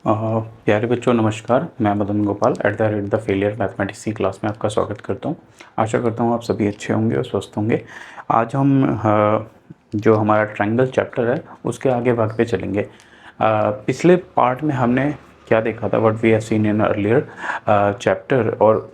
प्यारे बच्चों नमस्कार। मैं Madan Gopal @ the failure mathematics की क्लास में आपका स्वागत करता हूं। आशा करता हूं आप सभी अच्छे होंगे और स्वस्थ होंगे। आज हम जो हमारा ट्रायंगल चैप्टर है उसके आगे भाग पे चलेंगे। पिछले पार्ट में हमने क्या देखा था, what we have seen in earlier chapter और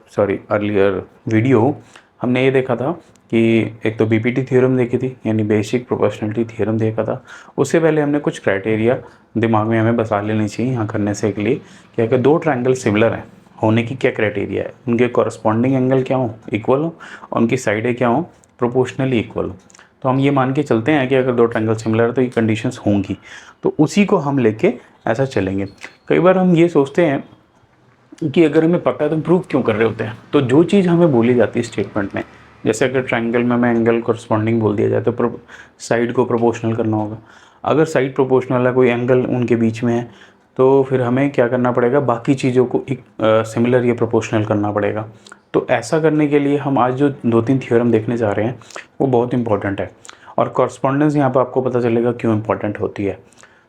अर्लियर वीडियो। हमने ये देखा था कि एक तो बीपीटी थ्योरम देखी थी, यानी बेसिक प्रोपोर्शनलिटी थ्योरम देखा था। उससे पहले हमने कुछ क्राइटेरिया दिमाग में हमें बता लेनी चाहिए यहाँ करने से के लिए कि अगर दो ट्रायंगल सिमिलर हैं होने की क्या क्राइटेरिया है, उनके कॉरस्पॉन्डिंग एंगल क्या हो, इक्वल हो, और उनकी साइडें क्या हो, प्रोपोर्शनली इक्वल हो। तो हम ये मान के चलते हैं कि अगर दो ट्रायंगल सिमिलर है तो ये कंडीशंस होंगी, तो उसी को हम लेके ऐसा चलेंगे। कई बार हम ये सोचते हैं कि अगर हमें पता है तो प्रूव क्यों कर रहे होते हैं। तो जो चीज़ हमें बोली जाती है स्टेटमेंट में, जैसे अगर ट्रायंगल में हमें एंगल कॉरस्पॉन्डिंग बोल दिया जाए तो साइड को प्रोपोर्शनल करना होगा। अगर साइड प्रोपोर्शनल है, कोई एंगल उनके बीच में है, तो फिर हमें क्या करना पड़ेगा, बाकी चीज़ों को एक सिमिलर या प्रोपोर्शनल करना पड़ेगा। तो ऐसा करने के लिए हम आज जो 2-3 थ्योरम देखने जा रहे हैं वो बहुत इंपॉर्टेंट है, और कॉरस्पॉन्डेंस यहाँ पर आपको पता चलेगा क्यों इंपॉर्टेंट होती है।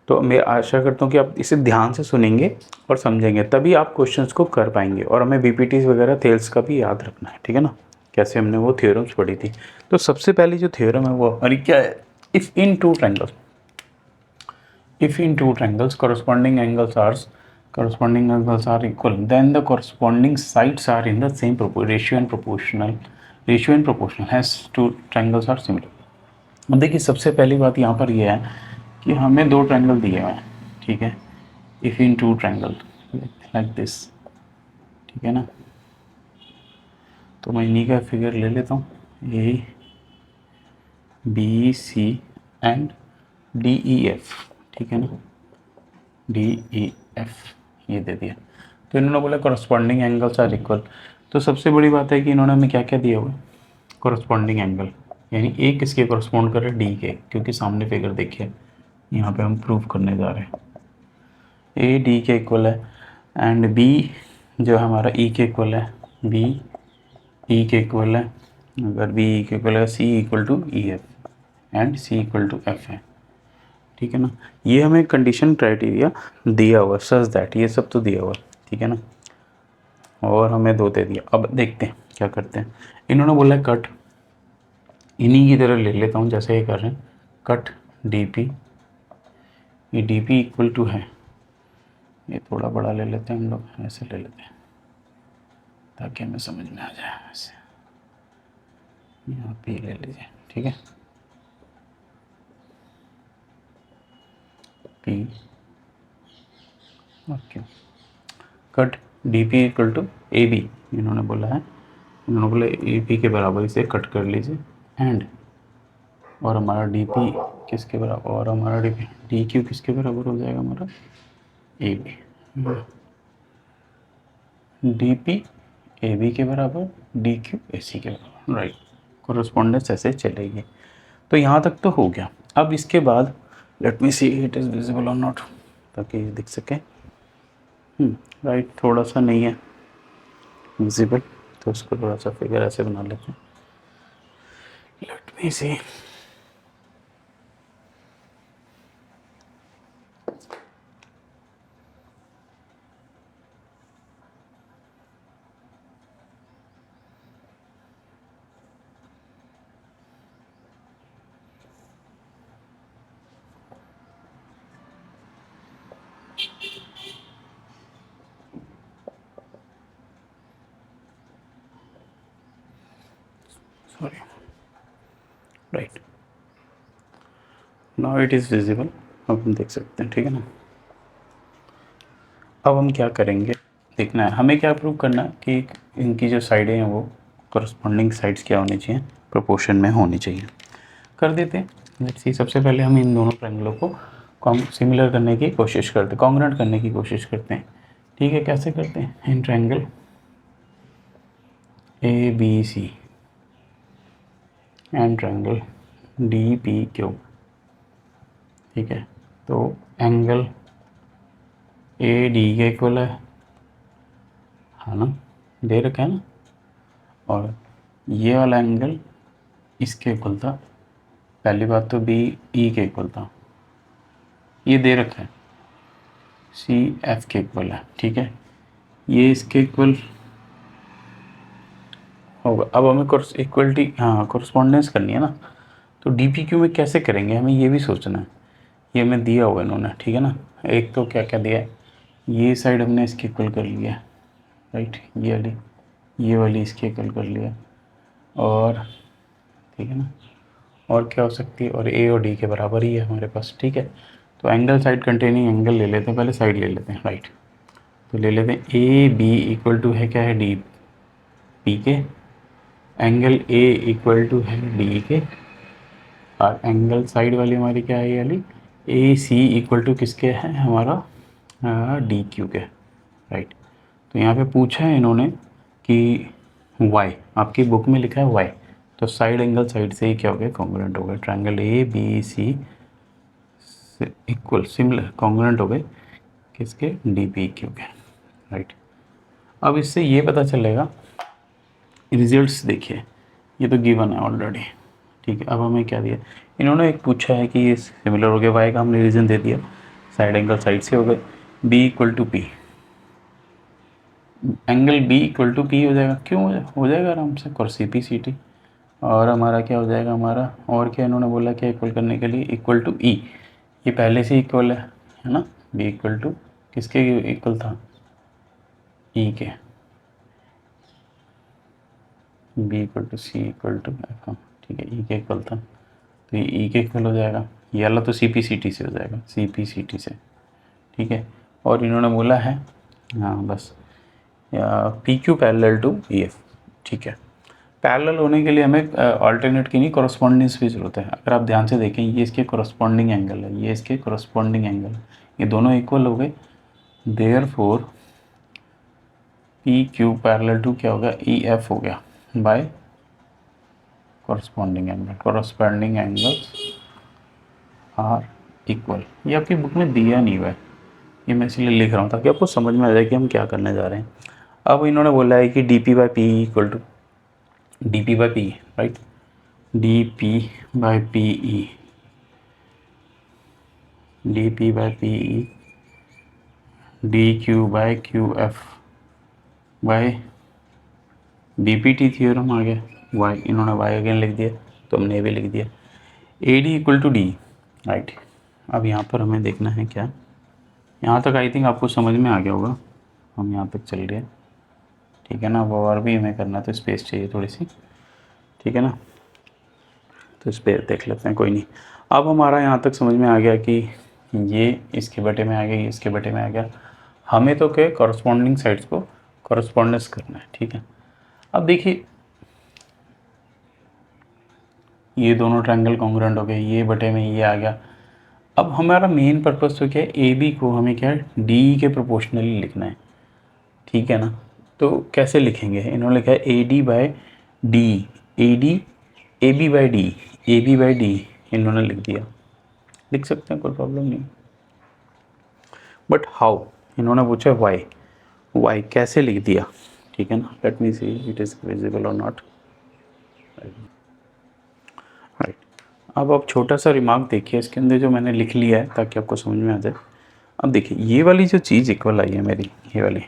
तो मैं आशा करता हूँ कि आप इसे ध्यान से सुनेंगे और समझेंगे, तभी आप क्वेश्चंस को कर पाएंगे। और हमें बीपीटीज वगैरह थेल्स का भी याद रखना है, ठीक है ना, कैसे हमने वो थ्योरम्स पढ़ी थी। तो सबसे पहली जो थ्योरम है वो हमारी क्या है, if in two triangles corresponding angles are equal, then the corresponding sides are in the same ratio and proportional has two triangles are similar। अब देखिए सबसे पहली बात यहाँ पर यह है कि हमें दो ट्रायंगल दिए हुए हैं, ठीक है। If in two triangle like this, ठीक है ना। तो मैं इन्हीं का फिगर ले लेता हूँ, A B C and D E F, ठीक है ना, डी ई एफ ये दे दिया। तो इन्होंने बोला कॉरस्पॉन्डिंग एंगल्स आर इक्वल। तो सबसे बड़ी बात है कि इन्होंने हमें क्या क्या दिया हुआ है, कॉरस्पॉन्डिंग एंगल, यानी ए किसके कॉरस्पॉन्ड कर रहे हैं, डी के, क्योंकि सामने फिगर देखिए यहाँ पे हम प्रूव करने जा रहे हैं। ए डी के इक्वल है एंड बी जो हमारा ई के इक्वल है, बी ई के इक्वल है। अगर बी ई के इक्वल है, C equal to E F and C equal to F है, ठीक है ना। ये हमें कंडीशन क्राइटेरिया दिया हुआ, सच दैट, ये सब तो दिया हुआ, ठीक है ना। और हमें दो दे दिया। अब देखते हैं क्या करते हैं। इन्होंने बोला है कट, इन्हीं की तरह ले लेता हूँ जैसे ये कर रहे हैं, कट डी पी। ये डी पी इक्वल टू है, ये थोड़ा बड़ा ले लेते हैं हम लोग, ऐसे ले लेते हैं ताकि हमें समझ में आ जाए। ऐसे यहाँ पे ले लीजिए, ठीक है, पी और Q. Cut D P equal to A B, इन्होंने बोला है, इन्होंने बोला ए पी के बराबर इसे कट कर लीजिए एंड, और हमारा डी पी किसके बराबर, और हमारा डी पी डी क्यू किसके बराबर हो जाएगा, हमारा A B, D P A B के बराबर, डी क्यू ए सी के बराबर, राइट। कोरस्पॉन्डेंस ऐसे चलेगी। तो यहाँ तक तो हो गया। अब इसके बाद late me see it is visible और नॉट, ताकि दिख सके। राइट, थोड़ा सा नहीं है विजिबल, तो उसको थोड़ा सा फिगर ऐसे बना लेते हैं। Let me see, sorry, right, now it is visible. अब हम देख सकते हैं, ठीक है ना। अब हम क्या करेंगे, देखना है हमें, क्या प्रूव करना है कि इनकी जो साइडें हैं वो कॉरस्पॉन्डिंग साइड्स क्या होनी चाहिए, प्रोपोर्शन में होनी चाहिए। कर देते हैं। लेट्स सी, सबसे पहले हम इन दोनों ट्रायंगलों को सिमिलर करने की कोशिश करते हैं, कॉन्ग्रुएंट करने की कोशिश करते हैं, ठीक है। कैसे करते हैं, in triangle A B C and triangle D P Q, ठीक है। तो एंगल ए डी के इक्वल है ना, दे रखा है ना, और ये वाला एंगल इसके इक्वल था। पहली बात तो बी ई के इक्वल था, ये दे रखा है। सी एफ के इक्वल है, ठीक है, ये इसके इक्वल होगा। अब हमें इक्वलिटी, हाँ कॉरस्पॉन्डेंस करनी है ना, तो डी पी क्यू में कैसे करेंगे हमें ये भी सोचना है। ये हमें दिया होगा इन्होंने, ठीक है ना, एक तो क्या क्या दिया है, ये साइड हमने इसके इक्वल कर लिया, राइट, ये वाली इसके इक्वल कर लिया, और ठीक है ना, और क्या हो सकती है, और ए और डी के बराबर ही है हमारे पास, ठीक है। तो एंगल साइड कंटेनिंग एंगल ले लेते हैं, पहले साइड ले लेते हैं, राइट। तो ले लेते हैं ए बी इक्वल टू है क्या है, डी पी के, एंगल ए इक्वल टू है डी के, और एंगल साइड वाली हमारी क्या है, ये वाली ए सी इक्वल टू किसके है, हमारा डी क्यू के, राइट। तो यहाँ पे पूछा है इन्होंने कि y, आपकी बुक में लिखा है y, तो साइड एंगल साइड से ही क्या हो गया, कॉन्ग्रुएंट हो गया, triangle A B C equal similar congruent हो गए किसके, डी पी क्यू के, राइट। अब इससे ये पता चलेगा, रिजल्ट्स देखिए, ये तो गिवन है ऑलरेडी, ठीक है। अब हमें क्या दिया, इन्होंने एक पूछा है कि ये सिमिलर हो गया, y का हमने रीजन दे दिया, साइड एंगल साइड से हो गए, b equal to P, angle b equal to P हो जाएगा, क्यों हो जाएगा आराम से, और सी पी सी टी, और हमारा क्या हो जाएगा, हमारा और क्या इन्होंने बोला, क्या इक्वल करने के लिए, इक्वल टू ई, ये पहले से इक्वल है ना, b इक्वल टू किसके इक्वल था, ई के, b equal to C equal to F, ठीक है, ई के इक्वल था, तो ये ई के इक्वल हो जाएगा, ये वाला तो सी पी सी टी से हो जाएगा, सी पी सी टी से, ठीक है। और इन्होंने बोला है, हाँ बस, या P Q parallel to E F, ठीक है। पैरेलल होने के लिए हमें अल्टरनेट की नहीं, कॉरस्पॉन्डेंस की ज़रूरत है। अगर आप ध्यान से देखें, ये इसके कॉरस्पॉन्डिंग एंगल है, ये इसके कॉरस्पॉन्डिंग एंगल, ये दोनों इक्वल हो गए, therefore P Q parallel to क्या हो गया, ई एफ हो गया, by corresponding angles are equal. ये आपकी बुक में दिया नहीं हुआ है, ये मैं इसलिए लिख रहा हूँ ताकि आपको समझ में आ जाए कि हम क्या करने जा रहे हैं। अब इन्होंने बोला है कि D P by P equal to D P by P, right, D P by P E, D P by P E, D Q by Q F by D P T theorem आ गया, why, इन्होंने Y again लिख दिया, तो हमने ये भी लिख दिया, A D equal to D, right. अब यहाँ पर हमें देखना है क्या, यहाँ तक आई थिंक आपको समझ में आ गया होगा, हम यहाँ तक चल रहे हैं, ठीक है ना। वो और भी हमें करना तो स्पेस चाहिए थोड़ी सी, ठीक है ना, तो स्पेस देख लेते हैं, कोई नहीं। अब हमारा यहाँ तक समझ में आ गया कि ये इसके बटे में आ गया, ये इसके बटे में आ गया, हमें तो क्या कॉरस्पॉन्डिंग साइड्स को कॉरस्पॉन्डेंस करना है, ठीक है। अब देखिए, ये दोनों ट्रायंगल कॉन्ग्रुएंट हो गए, ये बटे में ये आ गया। अब हमारा मेन पर्पस तो क्या है, ए बी को हमें क्या है, डी के प्रोपोर्शनली लिखना है, ठीक है ना। तो कैसे लिखेंगे, इन्होंने लिखा है A D by D, A D, A B by D, A B by D, इन्होंने लिख दिया, लिख सकते हैं, कोई प्रॉब्लम नहीं। बट हाउ, इन्होंने पूछा वाई, वाई कैसे लिख दिया, ठीक है ना। Late me see it is visible और नॉट, राइट। अब आप छोटा सा रिमार्क देखिए इसके अंदर जो मैंने लिख लिया है, ताकि आपको समझ में आ जाए। अब देखिए, ये वाली जो चीज़ इक्वल आई है मेरी, ये वाली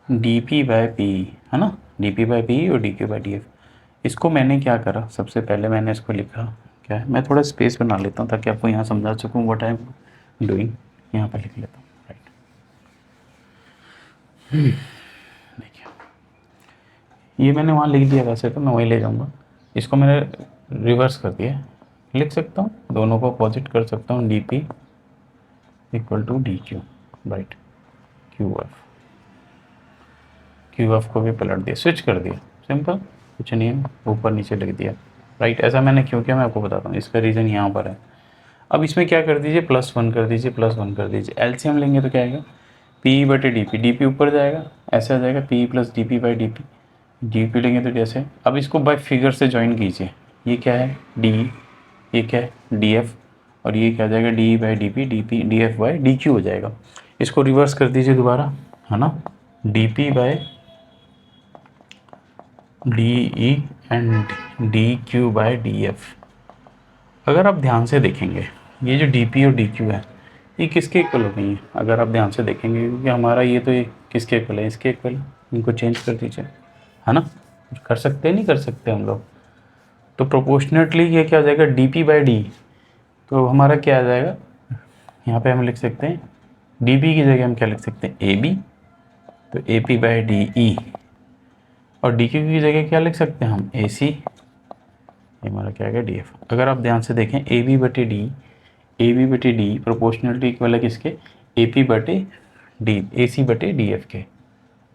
डी पी बाई पी, है ना, डी पी बाई पी और D Q by D F, इसको मैंने क्या करा, सबसे पहले मैंने इसको लिखा क्या है, मैं थोड़ा स्पेस बना लेता हूँ ताकि आपको यहाँ समझा सकूँ व्हाट आई एम डूइंग, यहाँ पर लिख लेता हूँ, राइट। देखिए, ये मैंने वहाँ लिख दिया, वैसे तो मैं वहीं ले जाऊँगा, इसको मैंने रिवर्स कर दिया, लिख सकता हूँ, दोनों को अपोजिट कर सकता हूँ, D P equal to D Q, right, Q F को भी पलट दिया, स्विच कर दिया, सिंपल, कुछ नहीं है, ऊपर नीचे लिख दिया, राइट। ऐसा मैंने क्यों किया मैं आपको बताता हूँ, इसका रीज़न यहाँ पर है। अब इसमें क्या कर दीजिए, +1 कर दीजिए, +1 कर दीजिए, एलसीएम लेंगे तो क्या आएगा, पी बटे डी पी, डी पी ऊपर जाएगा, ऐसे आ जाएगा P plus D P by D P, D P लेंगे तो जैसे, अब इसको बाय फिगर से ज्वाइन कीजिए, ये क्या है डी, ये क्या है डी एफ, और ये क्या आ जाएगा D by D P, D P D F by D Q हो जाएगा। इसको रिवर्स कर दीजिए दोबारा, है ना, D P by D E and D Q by D F. अगर आप ध्यान से देखेंगे, ये जो डी पी और डी क्यू है, ये किसके इक्वल हो गई है अगर आप ध्यान से देखेंगे, क्योंकि हमारा ये तो ये किसके इक्वल है, इसके इक्वल है। इनको चेंज कर दीजिए, है ना, कर सकते हैं नहीं कर सकते हम लोग। तो प्रोपोर्शनेटली ये क्या हो जाएगा, डी पी बाई डी, तो हमारा क्या आ जाएगा, यहाँ पे हम लिख सकते हैं डी पी की जगह हम क्या लिख सकते हैं, ए बी, तो ए पी बाई डी ई, और डी क्यू की जगह क्या लिख सकते हैं हम, ए सी, ये हमारा क्या आएगा डी एफ। अगर आप ध्यान से देखें ए बी बटे डी, ए बी बटे डी प्रोपोर्शनलिटी इक्वल है किसके, ए पी बटे डी, ए सी बटे डी एफ के,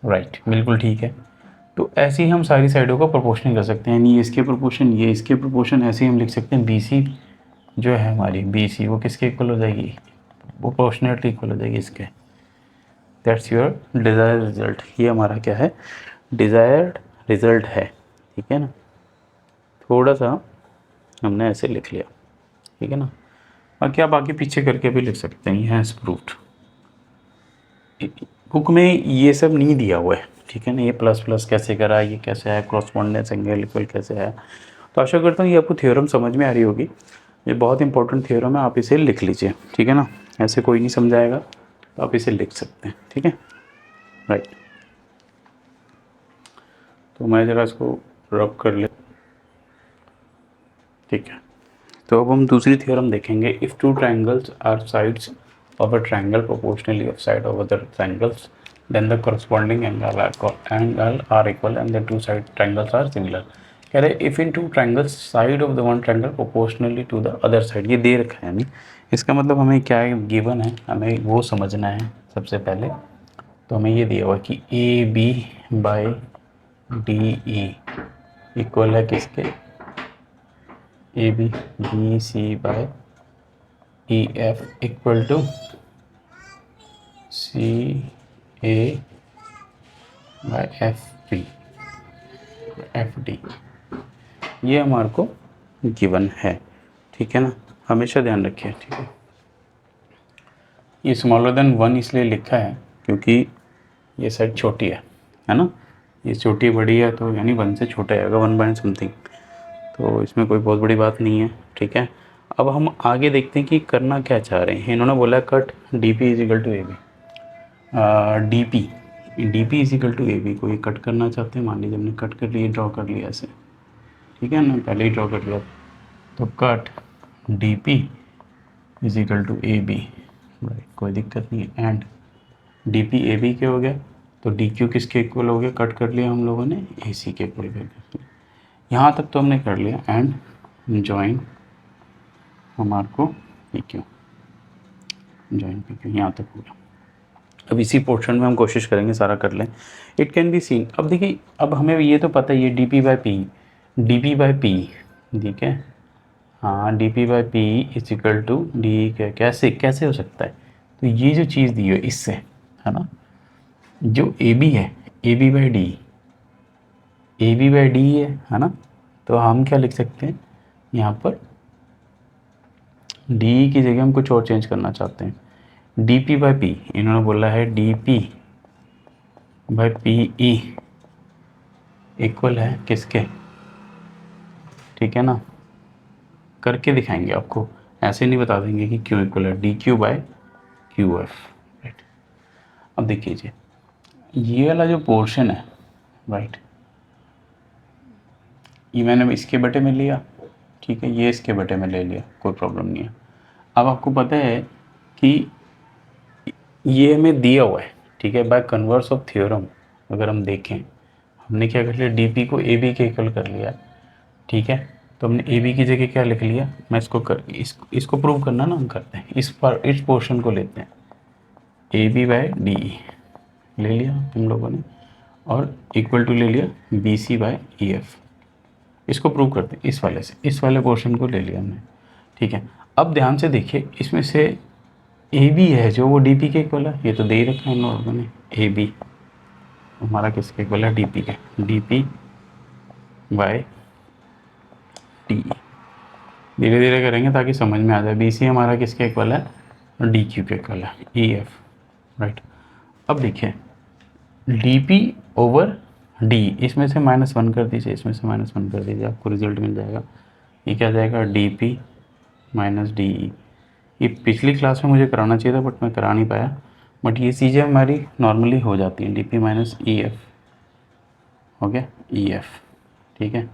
राइट, बिल्कुल ठीक है। तो ऐसे ही हम सारी साइडों का प्रोपोर्शन कर सकते हैं, यानी इसके प्रोपोर्शन, ये इसके प्रोपोर्शन, ऐसे ही हम लिख सकते हैं बी सी जो है हमारी, बी सी वो किसके इक्वल हो जाएगी, वो प्रोपोर्शनलिटी इक्वल हो जाएगी इसके। दैट्स योर डिज़ायर्ड रिजल्ट, ये हमारा क्या है, डिज़ायर्ड रिजल्ट है, ठीक है ना। थोड़ा सा हमने ऐसे लिख लिया, ठीक है ना, और क्या बाकी पीछे करके भी लिख सकते हैं, हैज़ प्रूव्ड। बुक में ये सब नहीं दिया हुआ है, ठीक है ना, ये प्लस प्लस कैसे करा, ये कैसे है, क्रॉसपोंडेंस एंगल इक्वल कैसे है। तो आशा करता हूँ ये आपको थ्योरम समझ में आ रही होगी, ये बहुत इंपॉर्टेंट थ्योरम है, आप इसे लिख लीजिए, ठीक है ना, ऐसे कोई नहीं समझाएगा तो आप इसे लिख सकते हैं, ठीक है, राइट। तो मैं ज़रा इसको रब कर ले, ठीक है। तो अब हम दूसरी थ्योरम देखेंगे, if two triangles are sides of a triangle proportionally of side of other triangles, then the corresponding angle are equal and the two side triangles are similar। कह रहे if in two triangles side of the one triangle proportionally to the other side, ये दे रखा है नहीं, इसका मतलब हमें क्या है, गिवन है, हमें वो समझना है सबसे पहले। तो हमें ये दिया हुआ कि A B by D E equal है किसके, A B, B C by E F equal to C A by F P F D, ये हमारे को गिवन है, ठीक है ना, हमेशा ध्यान रखिए, ठीक है। ये स्मॉलर देन 1 इसलिए लिखा है क्योंकि ये साइड छोटी है ना, ये छोटी बड़ी है तो यानी 1 से छोटा आएगा, 1 पॉइंट समथिंग, तो इसमें कोई बहुत बड़ी बात नहीं है, ठीक है। अब हम आगे देखते हैं कि करना क्या चाह रहे हैं। इन्होंने बोला cut D P is equal to A B, D P is equal to A B को ये कट करना चाहते हैं। मान लीजिए हमने कट कर लिए, ड्रॉ कर लिया ऐसे, ठीक है ना, पहले ही ड्रॉ कर लिया, तो cut D P is equal to A B, right, कोई दिक्कत नहीं है। And D P A B के हो गया, तो डी क्यू किसके इक्वल हो गया, कट कर लिया हम लोगों ने, ए सी के इक्वल कर लिया, यहाँ तक तो हमने कर लिया। एंड जॉइन हमारे को P Q, join P Q यहाँ तक हो गया। अब इसी पोर्शन में हम कोशिश करेंगे सारा कर लें। इट कैन बी सीन, अब देखिए, अब हमें ये तो पता है ये D P by P, D P by P, ठीक है, हाँ, D P by P is equal to D, कैसे कैसे हो सकता है, तो ये जो चीज़ दी है इससे, है ना, जो ए बी है, A B by D, A B by D है ना, तो हम क्या लिख सकते हैं यहाँ पर, डी की जगह हम कुछ और चेंज करना चाहते हैं, डी पी बाई पी, इन्होंने बोला है D P by P E equal है किसके, ठीक है ना, करके दिखाएंगे आपको, ऐसे नहीं बता देंगे कि क्यों इक्वल है, D Q by Q F, right. अब देखिए ये वाला जो पोर्शन है, राइट, ये मैंने इसके बटे में लिया, ठीक है, ये इसके बटे में ले लिया, कोई प्रॉब्लम नहीं है। अब आपको पता है कि ये हमें दिया हुआ है, ठीक है, बाय कन्वर्स ऑफ थ्योरम अगर हम देखें, हमने क्या कर लिया, डी पी को ए बी के इक्वल कर लिया, ठीक है, तो हमने ए बी की जगह क्या लिख लिया, मैं इसको प्रूव करना ना हम करते हैं, इस पोर्शन को लेते हैं, ए बी बाई डी ले लिया हम लोगों ने, और इक्वल टू ले लिया B C by E F, इसको प्रूव करते हैं, इस वाले से, इस वाले पोर्शन को ले लिया हमने, ठीक है। अब ध्यान से देखिए, इसमें से ए बी है जो वो डी पी के इक्वल है, ये तो दे ही रखा है इन लोगों ने, ए बी हमारा किसके इक्वल है, डी पी के, डी पी बाई डी, धीरे धीरे करेंगे ताकि समझ में आ जाए। बी सी हमारा किसके इक्वल है, डी क्यू के इक्वल है, ई एफ, राइट। अब देखिए डी पी ओवर डी, इसमें से -1 कर दीजिए, इसमें से -1 कर दीजिए, आपको रिजल्ट मिल जाएगा, ये क्या जाएगा, D P minus D E, ये पिछली क्लास में मुझे कराना चाहिए था बट मैं करा नहीं पाया। बट ये चीज़ें हमारी नॉर्मली हो जाती हैं। डी पी माइनस ई एफ हो गया, ई एफ, ठीक है।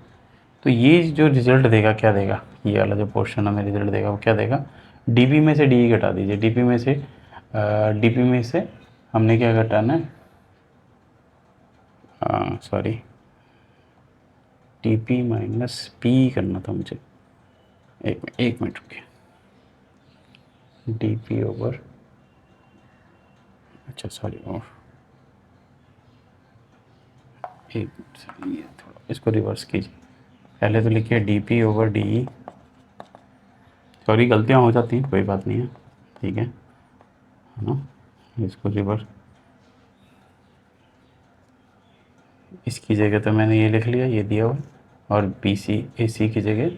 तो ये जो रिज़ल्ट देगा क्या देगा, ये वाला जो पोर्शन हमें रिज़ल्ट देगा वो क्या देगा, डी पी में से डी घटा दीजिए। डी पी में से हमने क्या घटाना है, sorry D P minus P करना था मुझे। एक मिनट रुकिए। डी पी ओवर, अच्छा सॉरी, और एक मिनट, ये थोड़ा इसको रिवर्स कीजिए। पहले तो लिखिए D P over D E. Sorry गलतियाँ हो जाती हैं, कोई बात नहीं है, ठीक है ना। इसको रिवर्स, इसकी जगह तो मैंने ये लिख लिया, ये दिया हुआ, और बी सी ए सी की जगह,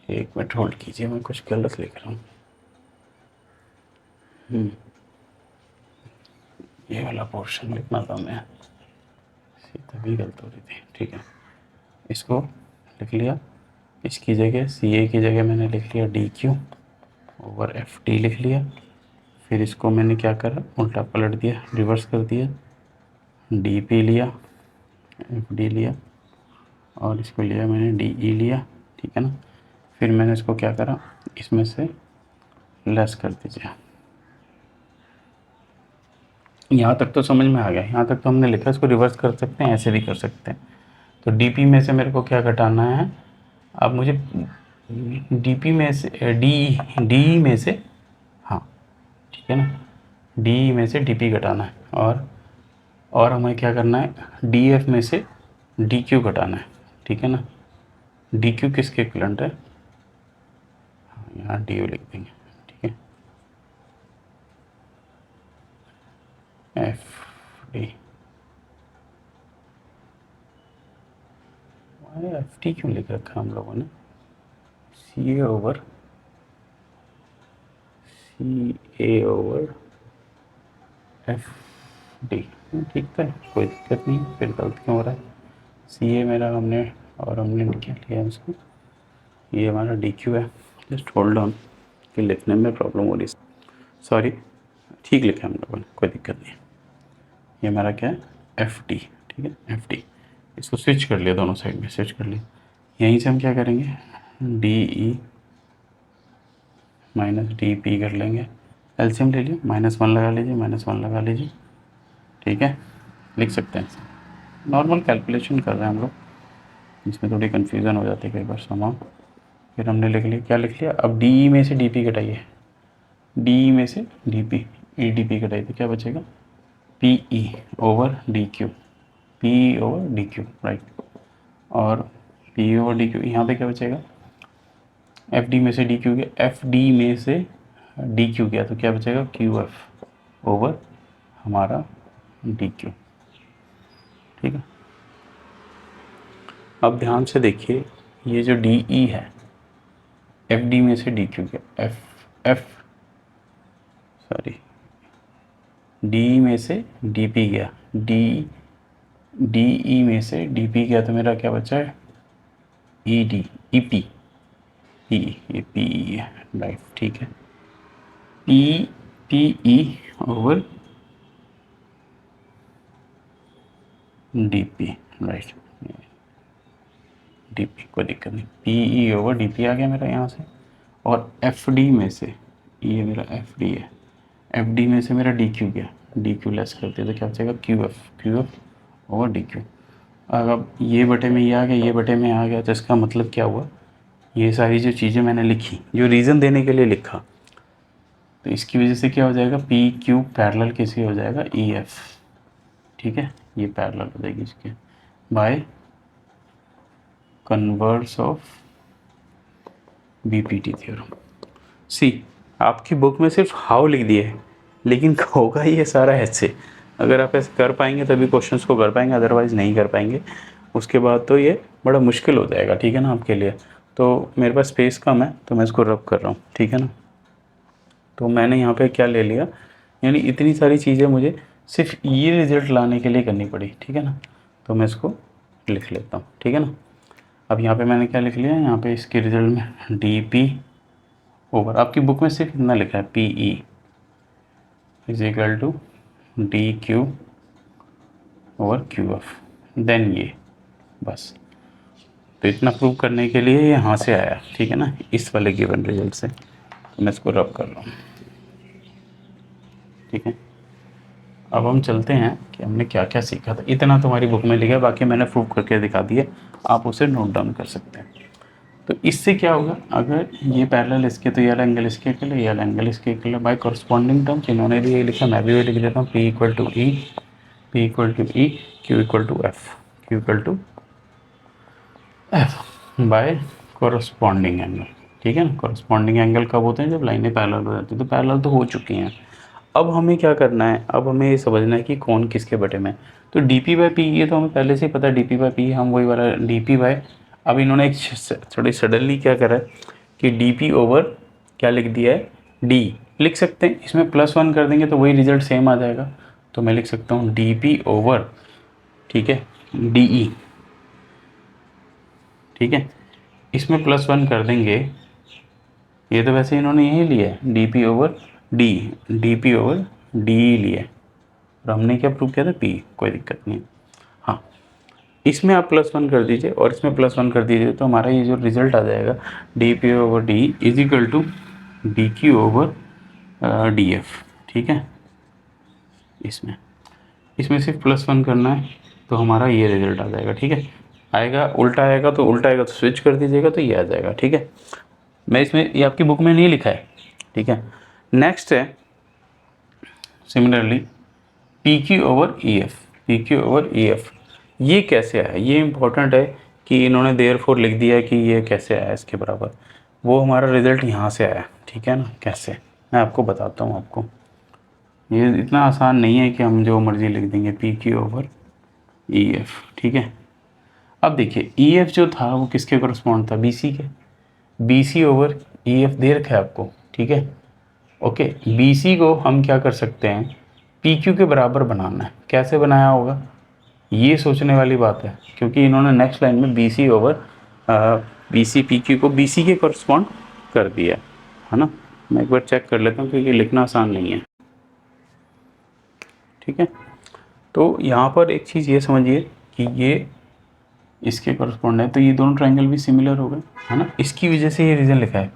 एक मिनट होल्ड कीजिए, मैं कुछ गलत लिख रहा हूँ। ये वाला पोर्शन लिखना था मैं, तभी गलत हो रही थी, ठीक है। इसको लिख लिया, इसकी जगह सी ए की जगह मैंने लिख लिया D Q over F T लिख लिया। फिर इसको मैंने क्या करा, उल्टा पलट दिया, रिवर्स कर दिया, डी पी लिया, एफ डी लिया, और इसको लिया मैंने डी ई लिया, ठीक है ना। फिर मैंने इसको क्या करा, इसमें से लेस कर दीजिए। यहाँ तक तो समझ में आ गया, यहाँ तक तो हमने लिखा, इसको रिवर्स कर सकते हैं, ऐसे भी कर सकते हैं। तो डी पी में से मेरे को क्या घटाना है, अब मुझे डी पी में से डी में से, हाँ ठीक है ना, डी में से डी पी घटाना है, और हमें क्या करना है, डी एफ में से डी क्यू घटाना है, ठीक है ना। डी क्यू किसके इक्विवेलेंट है, हाँ यहाँ डी यू लिख देंगे, ठीक है। एफ डी, एफ टी क्यों लिख रखा हम लोगों ने, सी ए ओवर एफ डी, ठीक था, कोई दिक्कत नहीं, फिर गलत क्यों हो रहा है। सी ए मेरा हमने क्या लिया इसको, ये हमारा डी क्यू है। जस्ट होल्ड ऑन, कि लिखने में प्रॉब्लम हो रही है, सॉरी, ठीक लिखा हम लोगों ने, कोई दिक्कत नहीं है। ये हमारा क्या है, एफ डी, ठीक है, एफ डी। इसको स्विच कर लिया, दोनों साइड में स्विच कर लिया। यहीं से हम क्या करेंगे, D E minus D P कर लेंगे, एलसीएम ले लिया, -1 लगा लीजिए, -1 लगा लीजिए, ठीक है, लिख सकते हैं। नॉर्मल कैलकुलेशन कर रहे हैं हम लोग, इसमें थोड़ी कन्फ्यूज़न हो जाती है कई बार समा। फिर हमने लिख लिया, क्या लिख लिया, अब डी में से डी पी घटाइए, डी में से D P, E D P घटाइए तो क्या बचेगा, P E over D Q, P over D Q, right. और पी ओवर डी क्यू, यहाँ पे क्या बचेगा, एफ डी में से डी क्यू गया, एफ डी में से डी क्यू गया तो क्या बचेगा, क्यू एफ ओवर हमारा डी क्यू, ठीक है। अब ध्यान से देखिए, ये जो डी ई है, एफ डी में से डी क्यू गया, डी में से डी पी गया, डी ई में से डी पी गया तो मेरा क्या बचा है, E D, E P, P, ये पी ई है, राइट, ठीक है। P P E over D P, right, D P, कोई दिक्कत नहीं, P E over D P आ गया मेरा यहाँ से। और एफ डी में से, ये मेरा एफ डी है, एफ डी में से मेरा डी क्यू गया, डी क्यू लेस करते तो क्या बचेगा, Q F over D Q. अगर ये बटे में ये आ गया, ये बटे में आ गया, तो इसका मतलब क्या हुआ, ये सारी जो चीज़ें मैंने लिखी, जो रीज़न देने के लिए लिखा, तो इसकी वजह से क्या हो जाएगा, पी क्यू पैरेलल किसी हो जाएगा ई एफ, ठीक है, ये पैरेलल हो जाएगी इसके by converse of BPT theorem. See, आपकी बुक में सिर्फ हाउ लिख दिए है, लेकिन होगा ये सारा ऐसे। अगर आप ऐसे कर पाएंगे तभी क्वेश्चंस को कर पाएंगे, अदरवाइज़ नहीं कर पाएंगे। उसके बाद तो ये बड़ा मुश्किल हो जाएगा, ठीक है ना, आपके लिए। तो मेरे पास स्पेस कम है तो मैं इसको रब कर रहा हूँ, ठीक है ना। तो मैंने यहाँ पे क्या ले लिया, यानी इतनी सारी चीज़ें मुझे सिर्फ ये रिज़ल्ट लाने के लिए करनी पड़ी, ठीक है ना। तो मैं इसको लिख लेता हूँ, ठीक है ना। अब यहाँ पे मैंने क्या लिख लिया, यहाँ पे इसके रिज़ल्ट में डी पी ओवर, आपकी बुक में सिर्फ इतना लिखा है P E is equal to D Q over Q F, then ये बस। तो इतना प्रूव करने के लिए ये यहाँ से आया, ठीक है ना, इस वाले गिवन रिजल्ट से। तो मैं इसको रब कर रहा हूँ, ठीक है। अब हम चलते हैं कि हमने क्या क्या सीखा था। इतना तुम्हारी बुक में लिखा है, बाकी मैंने प्रूव करके दिखा दिया, आप उसे नोट डाउन कर सकते हैं। तो इससे क्या होगा, अगर ये पैरेलल इसके तो ये वाला एंगल इसके इक्वल है, ये वाला एंगल इसके इक्वल है बाय कॉरस्पॉन्डिंग टर्म्स। इन्होंने भी ये लिखा, मैं भी वही लिख देता हूँ, P equal to E, P equal to E, Q equal to F, Q equal to F by corresponding angle, ठीक है ना। कॉरस्पॉन्डिंग एंगल कब होते हैं, जब लाइनें पैरेलल हो जाती है। तो पैरेलल तो हो चुकी हैं। अब हमें क्या करना है, अब हमें ये समझना है कि कौन किसके बटे में। तो डी पी बाई पी ये तो हमें पहले से ही पता है, डी पी बाई पी हम वही वाला डी पी बाई। अब इन्होंने एक थोड़ी सडनली क्या करा है कि डी पी ओवर क्या लिख दिया है, डी लिख सकते हैं, इसमें +1 कर देंगे तो वही रिजल्ट सेम आ जाएगा। तो मैं लिख सकता हूँ डी पी ओवर, ठीक है, डी ई, ठीक है, इसमें +1 कर देंगे। ये तो वैसे इन्होंने यही लिया है, D P over D, D P over D लिया है, और हमने क्या प्रूव किया था, पी, कोई दिक्कत नहीं है। हाँ, इसमें आप +1 कर दीजिए और इसमें +1 कर दीजिए, तो हमारा ये जो रिजल्ट आ जाएगा D P over D is equal to D Q over D F, ठीक है। इसमें इसमें सिर्फ +1 करना है तो हमारा ये रिजल्ट आ जाएगा, ठीक है। आएगा उल्टा, आएगा तो उल्टा आएगा तो स्विच कर दीजिएगा तो ये आ जाएगा, ठीक है। मैं इसमें, ये आपकी बुक में नहीं लिखा है, ठीक है। नेक्स्ट है similarly P Q over E F, P Q over E F ये कैसे आया, ये इंपॉर्टेंट है कि इन्होंने देयरफॉर लिख दिया है कि ये कैसे आया इसके बराबर। वो हमारा रिजल्ट यहाँ से आया, ठीक है ना। कैसे, मैं आपको बताता हूँ। आपको ये इतना आसान नहीं है कि हम जो मर्ज़ी लिख देंगे P Q over E F, ठीक है। अब देखिए ई एफ जो था वो किसके करस्पॉन्ड था, बी सी के, B C over E F दे रखा है आपको, ठीक है। ओके, बी सी को हम क्या कर सकते हैं, पी क्यू के बराबर बनाना है। कैसे बनाया होगा ये सोचने वाली बात है, क्योंकि इन्होंने नेक्स्ट लाइन में B C over B C P Q को बी सी के करस्पॉन्ड कर दिया है ना। मैं एक बार चेक कर लेता हूँ क्योंकि लिखना आसान नहीं है, ठीक है। तो यहाँ पर एक चीज़ ये समझिए कि ये इसके करस्पॉन्ड है, तो ये दोनों ट्रायंगल भी सिमिलर हो गए, है ना। इसकी वजह से ये रीज़न लिखा है,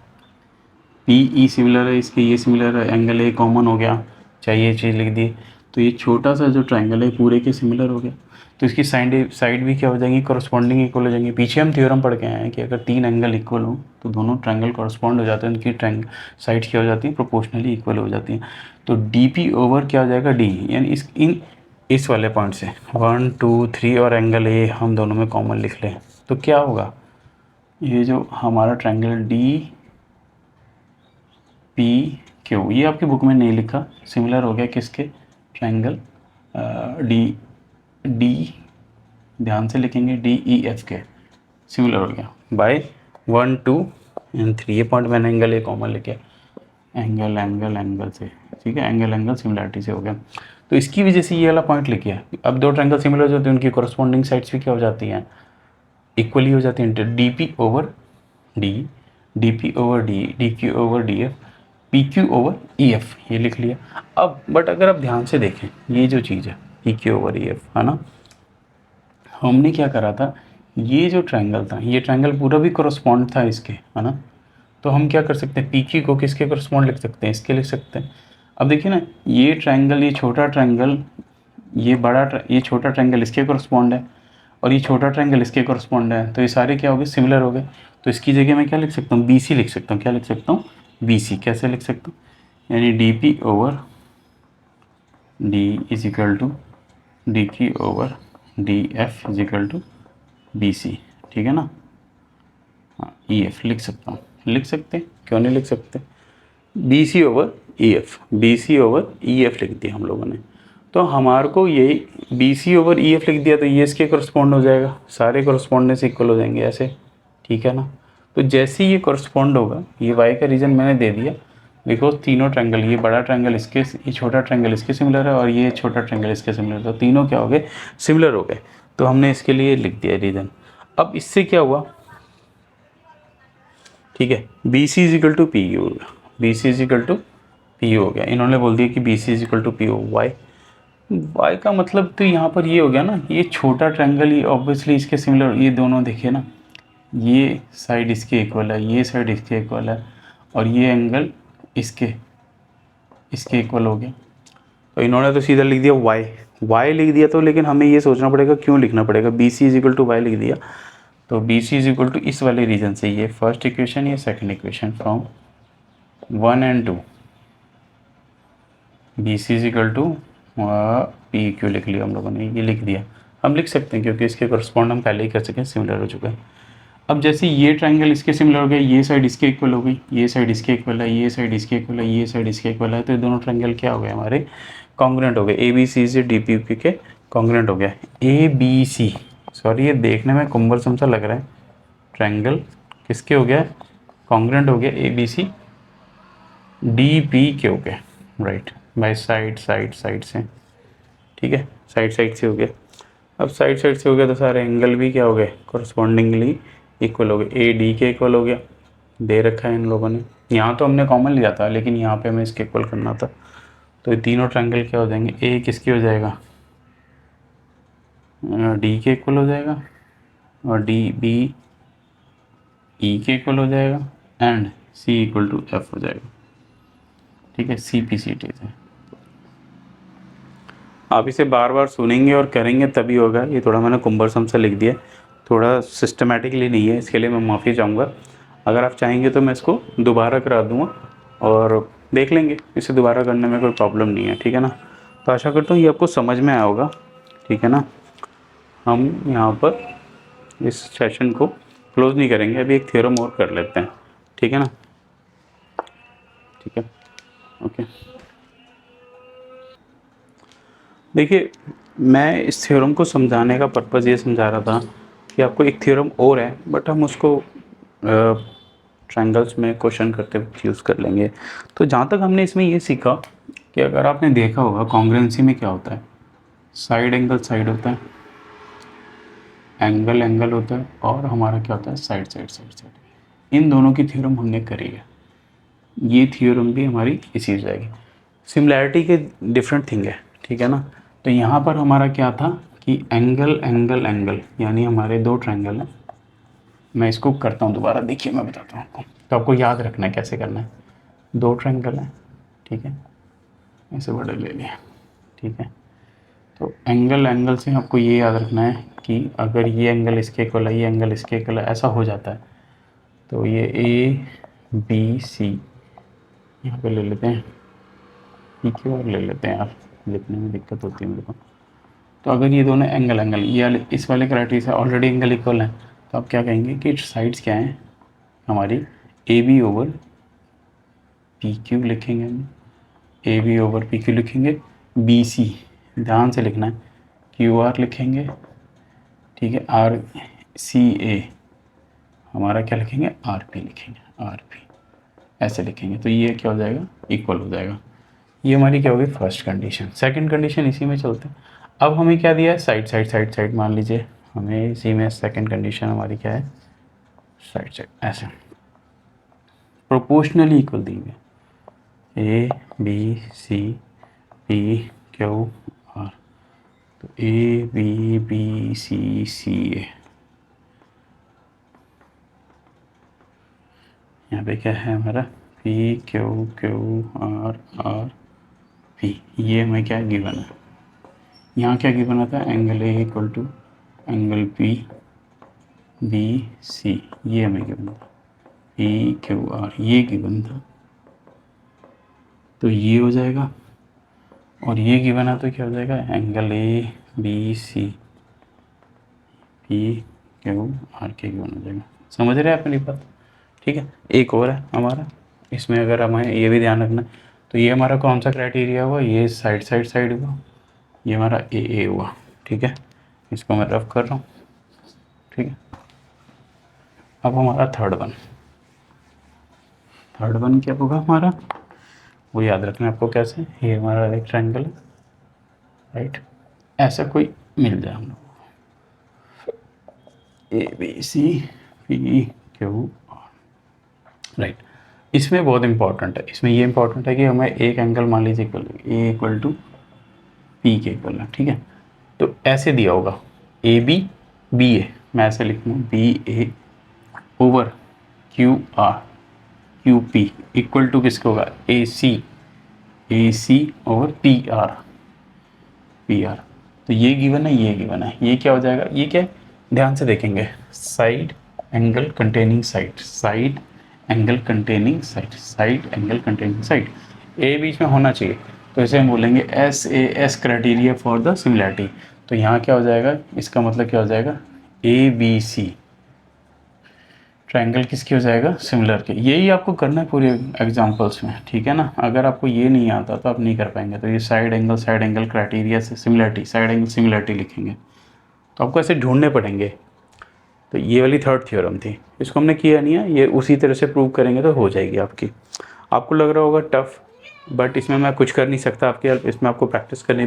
पी ई सिमिलर है, इसके ये सिमिलर है, एंगल ए कॉमन हो गया, चाहिए ये चीज़ लिख दी। तो ये छोटा सा जो ट्रायंगल है पूरे के सिमिलर हो गया, तो इसकी साइड भी क्या हो जाएंगी, करस्पॉन्डिंग इक्वल हो जाएंगी। पीछे हम थ्योरम पढ़ के आए हैं कि अगर 3 एंगल इक्वल हो तो दोनों ट्रायंगल करस्पॉन्ड हो जाते हैं, उनकी साइड्स क्या हो जाती हैं, प्रोपोर्शनली इक्वल हो जाती हैं। तो डी पी ओवर क्या हो जाएगा, डी, यानी इस वाले पॉइंट से 1 2 3 और एंगल ए हम दोनों में कॉमन लिख लें तो क्या होगा, ये जो हमारा ट्रायंगल डी पी क्यू, ये आपकी बुक में नहीं लिखा, सिमिलर हो गया किसके, ट्रायंगल डी डी, ध्यान से लिखेंगे, डी ई एफ के सिमिलर हो गया बाय 1 2 एंड 3। ये पॉइंट मैंने एंगल ए कॉमन लिखे, एंगल एंगल एंगल से, ठीक है, एंगल एंगल सिमिलरिटी से हो गया। तो इसकी वजह से ये वाला पॉइंट लिखिए। अब दो ट्रायंगल सिमिलर हो जाते हैं, उनकी कॉरस्पॉन्डिंग साइड्स भी क्या हो जाती हैं, इक्वली हो जाती हैं। D P over D, D P over D, D Q over D F, P Q over E F, ये लिख लिया। अब बट अगर आप ध्यान से देखें ये जो चीज़ है P Q over E F, है ना, हमने क्या करा था, ये जो ट्रायंगल था, ये ट्रायंगल पूरा भी कॉरस्पॉन्ड था इसके, है ना। तो हम क्या कर सकते हैं, पी क्यू को किसके कॉरस्पॉन्ड लिख सकते हैं, इसके लिख सकते हैं। अब देखिए ना, ये ट्रायंगल, ये छोटा ट्रायंगल, ये छोटा ट्रायंगल इसके कॉरस्पॉन्ड है और ये छोटा ट्रायंगल इसके कॉरस्पॉन्ड है, तो ये सारे क्या हो गए, सिमिलर हो गए। तो इसकी जगह मैं क्या लिख सकता हूँ, बी सी लिख सकता हूँ। क्या लिख सकता हूँ, बी सी। कैसे लिख सकता हूँ, यानी D P over D is equal to D Q over D F is equal to B C, ठीक है ना। हाँ, ई एफ लिख सकता हूँ, लिख सकते हैं, क्यों नहीं लिख सकते, B C over E F, B C over E F लिख दिया हम लोगों ने। तो हमारे को ये B C over E F लिख दिया, तो ये इसके करस्पॉन्ड हो जाएगा, सारे करस्पॉन्डेंस इक्वल हो जाएंगे ऐसे, ठीक है ना। तो जैसे ही ये करस्पॉन्ड होगा, ये वाई का रीज़न मैंने दे दिया, बिकॉज तीनों ट्रायंगल, ये बड़ा ट्रायंगल इसके, ये छोटा ट्रायंगल इसके सिमिलर है और ये छोटा ट्रायंगल इसके सिमिलर है, तो तीनों क्या हो गए, सिमिलर हो गए। तो हमने इसके लिए लिख दिया रीज़न। अब इससे क्या हुआ, ठीक है। B C is equal to P हो गया, B C is equal to P हो गया। इन्होंने बोल दिया कि B C is equal to P हो। वाई, वाई का मतलब तो यहाँ पर ये हो गया ना, ये छोटा ट्रायंगल ये ऑब्वियसली इसके सिमिलर, ये दोनों देखिए ना, ये साइड इसके इक्वल है, ये साइड इसके इक्वल है, और ये एंगल इसके इसके इक्वल हो गया। तो इन्होंने तो सीधा लिख दिया वाई, वाई लिख दिया। तो लेकिन हमें ये सोचना पड़ेगा क्यों लिखना पड़ेगा, B C is equal to Y लिख दिया। तो B C is equal to इस वाले रीजन से, ये फर्स्ट इक्वेशन, ये second equation from 1 and 2, B C is equal to P Q लिख लिया हम लोगों ने, ये लिख दिया। हम लिख सकते हैं क्योंकि इसके करस्पॉन्ड हम पहले ही कर सकें, सिमिलर हो चुका है। अब जैसे ये ट्रायंगल इसके सिमिलर हो गया, ये साइड इसके इक्वल हो गई, ये साइड इसके इक्वल है, ये साइड इसके इक्वल है, ये साइड इसके इक्वल है, तो ये दोनों ट्रायंगल क्या हो गए हमारे, कॉन्ग्रुएंट हो गए। ए बी सी से डी पी पी के कॉन्ग्रुएंट हो गया। ए बी सी, सॉरी ये देखने में कुंबरसम सा लग रहा है, ट्रायंगल किसके हो गया, कॉन्ग्रुएंट हो गया, A B C D P के हो गए, right, by side side side से, ठीक है, साइड साइड से हो गया। अब साइड साइड से हो गया तो सारे एंगल भी क्या हो गए, कॉरस्पॉन्डिंगली इक्वल हो गए। ए डी के इक्वल हो गया, दे रखा है इन लोगों ने। यहाँ तो हमने कॉमन लिया था, लेकिन यहाँ पे हमें इसके इक्वल करना था। तो ये तीनों ट्रायंगल क्या हो जाएंगे, ए किसके हो जाएगा, डी के इक्वल हो जाएगा, और डी बी ई के इक्वल हो जाएगा, and C equal to F हो जाएगा, ठीक है, सी पी सी टी से। आप इसे बार बार सुनेंगे और करेंगे तभी होगा। ये थोड़ा मैंने कुंबरसम से लिख दिया, थोड़ा सिस्टमेटिकली नहीं है, इसके लिए मैं माफ़ी चाहूँगा। अगर आप चाहेंगे तो मैं इसको दोबारा करा दूँगा और देख लेंगे, इसे दोबारा करने में कोई प्रॉब्लम नहीं है, ठीक है ना। तो आशा करता हूँ ये आपको समझ में आया होगा, ठीक है ना। हम यहाँ पर इस सेशन को क्लोज़ नहीं करेंगे, अभी एक थ्योरम और कर लेते हैं, ठीक है ना, ठीक है, ओके। देखिए, मैं इस थ्योरम को समझाने का पर्पज़ ये समझा रहा था कि आपको एक थ्योरम और है, बट हम उसको ट्रायंगल्स में क्वेश्चन करते वक्त यूज़ कर लेंगे। तो जहाँ तक हमने इसमें ये सीखा कि अगर आपने देखा होगा कॉन्ग्रुएंसी में क्या होता है, साइड एंगल साइड होता है, एंगल एंगल होता है, और हमारा क्या होता है, साइड साइड साइड साइड। इन दोनों की थ्योरम हमने करी है, ये थ्योरम भी हमारी इसी हो जाएगी। सिमिलैरिटी के डिफरेंट थिंग है, ठीक है ना। तो यहाँ पर हमारा क्या था कि एंगल एंगल एंगल, यानी हमारे दो ट्रायंगल हैं। मैं इसको करता हूँ दोबारा, देखिए मैं बताता हूँ आपको, तो आपको याद रखना है कैसे करना है। दो ट्रायंगल हैं, ठीक है, ऐसे बड़े ले लिया, ठीक है। तो एंगल एंगल से आपको ये याद रखना है कि अगर ये एंगल इसके इक्वल है, ये एंगल इसके इक्वल है, ऐसा हो जाता है। तो ये ए बी सी यहाँ पे ले लेते हैं, पी क्यू और ले लेते हैं यार, लिखने में दिक्कत होती है मेरे को। तो अगर ये दोनों एंगल एंगल, ये इस वाले क्राइटेरिया से ऑलरेडी एंगल इक्वल है, तो आप क्या कहेंगे कि साइड्स क्या हैं हमारी, A B over P Q लिखेंगे हम, A B over P Q लिखेंगे, बी सी ध्यान से लिखना है, क्यू आर लिखेंगे, ठीक है, आर सी ए हमारा क्या लिखेंगे, आर पी लिखेंगे, आर पी ऐसे लिखेंगे। तो ये क्या हो जाएगा, इक्वल हो जाएगा। ये हमारी क्या होगी, फर्स्ट कंडीशन। सेकंड कंडीशन इसी में चलते हैं। अब हमें क्या दिया है, साइड साइड साइड साइड, मान लीजिए हमें इसी में सेकंड कंडीशन हमारी क्या है, साइड साइड ऐसे प्रोपोर्शनली इक्वल दी हुई, A B C P Q R. तो ए बी बी सी सी ए, यहाँ पे क्या है हमारा, P Q Q R R P, ये हमें क्या गिवन है। यहाँ क्या गिवन आता है, angle A equal to angle P B C, ये हमें गिवन था, पी क्यू आर ये गिवन था, तो ये हो जाएगा। और ये गिवन है तो क्या हो जाएगा, angle A B C P Q R के गिवन हो जाएगा। समझ रहे हैं आप मेरी बात, ठीक है। एक और है हमारा, इसमें अगर हमें ये भी ध्यान रखना, तो ये हमारा कौन सा क्राइटेरिया हुआ, ये साइड साइड साइड हुआ, ये हमारा ए हुआ, ठीक है। इसको मैं रफ कर रहा हूँ, ठीक है। अब हमारा थर्ड वन क्या होगा हमारा, वो याद रखना है आपको कैसे, ये हमारा एक ट्रायंगल है, राइट, ऐसा कोई मिल जाए हम लोग, A B C P Q R, right. इसमें बहुत इंपॉर्टेंट है, इसमें ये इंपॉर्टेंट है कि हमें एक एंगल मान लीजिए ए इक्वल टू पी के इक्वल है, ठीक है। तो ऐसे दिया होगा ए बी बी ए, मैं ऐसे लिखूँ B A over Q R Q P equal to किसके होगा A C over P R. तो ये गिवन है, ये गिवन है, ये क्या हो जाएगा, ये क्या है, ध्यान से देखेंगे, side angle containing side, side angle containing side, side angle containing side, ए बीच में होना चाहिए। तो इसे हम बोलेंगे SAS criteria for the similarity. तो यहाँ क्या हो जाएगा, इसका मतलब क्या हो जाएगा, ABC ट्रायंगल किसकी हो जाएगा, सिमिलर के। यही आपको करना है पूरे एग्जांपल्स में, ठीक है ना। अगर आपको ये नहीं आता तो आप नहीं कर पाएंगे। तो ये साइड एंगल क्राइटेरिया से सिमिलरिटी, साइड एंगल सिमिलरिटी लिखेंगे, तो आपको ऐसे ढूंढने पड़ेंगे। तो ये वाली थर्ड थ्योरम थी, इसको हमने किया नहीं है, ये उसी तरह से प्रूव करेंगे तो हो जाएगी आपकी। आपको लग रहा होगा टफ, बट इसमें मैं कुछ कर नहीं सकता आपकी हेल्प, इसमें आपको प्रैक्टिस करनी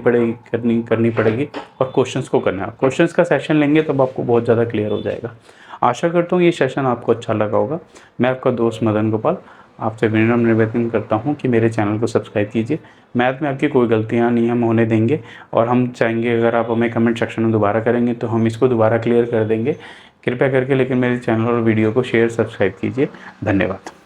पड़ेगी और क्वेश्चंस को करना है। क्वेश्चंस का सेशन लेंगे तब आपको बहुत ज़्यादा क्लियर हो जाएगा। आशा करता हूँ ये सेशन आपको अच्छा लगा होगा। मैं आपका दोस्त मदन गोपाल आपसे विनम्र निवेदन करता हूँ कि मेरे चैनल को सब्सक्राइब कीजिए। मैथ में आपकी कोई गलतियाँ नहीं हम होने देंगे, और हम चाहेंगे अगर आप हमें कमेंट सेक्शन में दोबारा करेंगे तो हम इसको दोबारा क्लियर कर देंगे। कृपया करके लेकिन मेरे चैनल और वीडियो को शेयर सब्सक्राइब कीजिए। धन्यवाद।